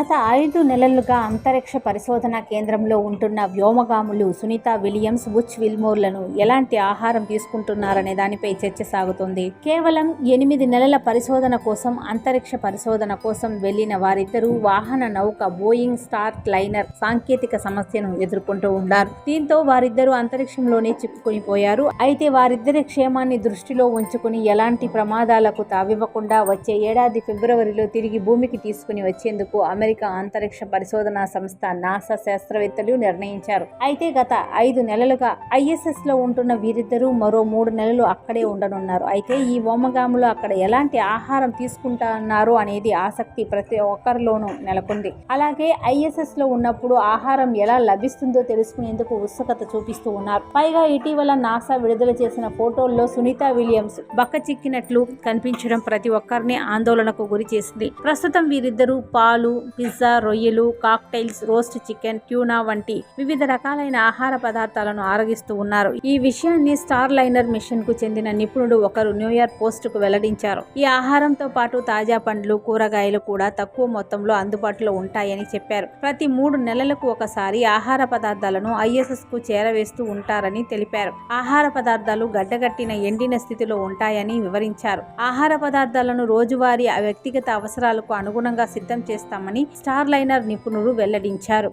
గత 5 నెలలుగా అంతరిక్ష పరిశోధనా కేంద్రంలో ఉంటున్న వ్యోమగాములు సునీత విలియమ్స్, బుచ్ విల్మోర్లను ఎలాంటి ఆహారం తీసుకుంటున్నారనే దానిపై చర్చ సాగుతోంది. కేవలం 8 నెలల పరిశోధన కోసం, అంతరిక్ష పరిశోధన కోసం వెళ్లిన వారిద్దరూ వాహన నౌక బోయింగ్ స్టార్ లైనర్ సాంకేతిక సమస్యను ఎదుర్కొంటూ ఉన్నారు. దీంతో వారిద్దరూ అంతరిక్షంలోనే చిక్కుకునిపోయారు. అయితే వారిద్దరి క్షేమాన్ని దృష్టిలో ఉంచుకుని ఎలాంటి ప్రమాదాలకు తావివ్వకుండా వచ్చే ఏడాది ఫిబ్రవరిలో తిరిగి భూమికి తీసుకుని వచ్చేందుకు అమెరికా అంతరిక్ష పరిశోధనా సంస్థ నాసా శాస్త్రవేత్తలు నిర్ణయించారు. అయితే గత 5 నెలలుగా ISS లో ఉంటున్న వీరిద్దరూ మరో 3 నెలలు అక్కడే ఉండనున్నారు. అయితే ఈ వ్యోమగాములు అక్కడ ఎలాంటి ఆహారం తీసుకుంటున్నారు అనేది ఆసక్తి ప్రతి ఒక్కరిలోనూ నెలకొంది. అలాగే ISS లో ఉన్నప్పుడు ఆహారం ఎలా లభిస్తుందో తెలుసుకునేందుకు ఉత్సుకత చూపిస్తూ ఉన్నారు. పైగా ఇటీవల నాసా విడుదల చేసిన ఫోటోల్లో సునీత విలియమ్స్ బక్కచిక్కినట్లు కనిపించడం ప్రతి ఒక్కరిని ఆందోళనకు గురి చేసింది. ప్రస్తుతం వీరిద్దరూ పాలు, పిజ్జా, రొయ్యలు, కాక్టైల్స్, రోస్ట్ చికెన్, ట్యూనా వంటి వివిధ రకాలైన ఆహార పదార్థాలను ఆరగిస్తూ ఉన్నారు. ఈ విషయాన్ని స్టార్ లైనర్ మిషన్ కు చెందిన నిపుణుడు ఒకరు న్యూయార్క్ పోస్ట్ కు వెల్లడించారు. ఈ ఆహారంతో పాటు తాజా పండ్లు, కూరగాయలు కూడా తక్కువ మొత్తంలో అందుబాటులో ఉంటాయని చెప్పారు. ప్రతి 3 నెలలకు ఒకసారి ఆహార పదార్థాలను ISS కు చేరవేస్తూ ఉంటారని తెలిపారు. ఆహార పదార్థాలు గడ్డగట్టిన ఎండిన స్థితిలో ఉంటాయని వివరించారు. ఆహార పదార్థాలను రోజువారీ వ్యక్తిగత అవసరాలకు అనుగుణంగా సిద్ధం చేస్తామని స్టార్ లైనర్ నిపుణులు వెల్లడించారు.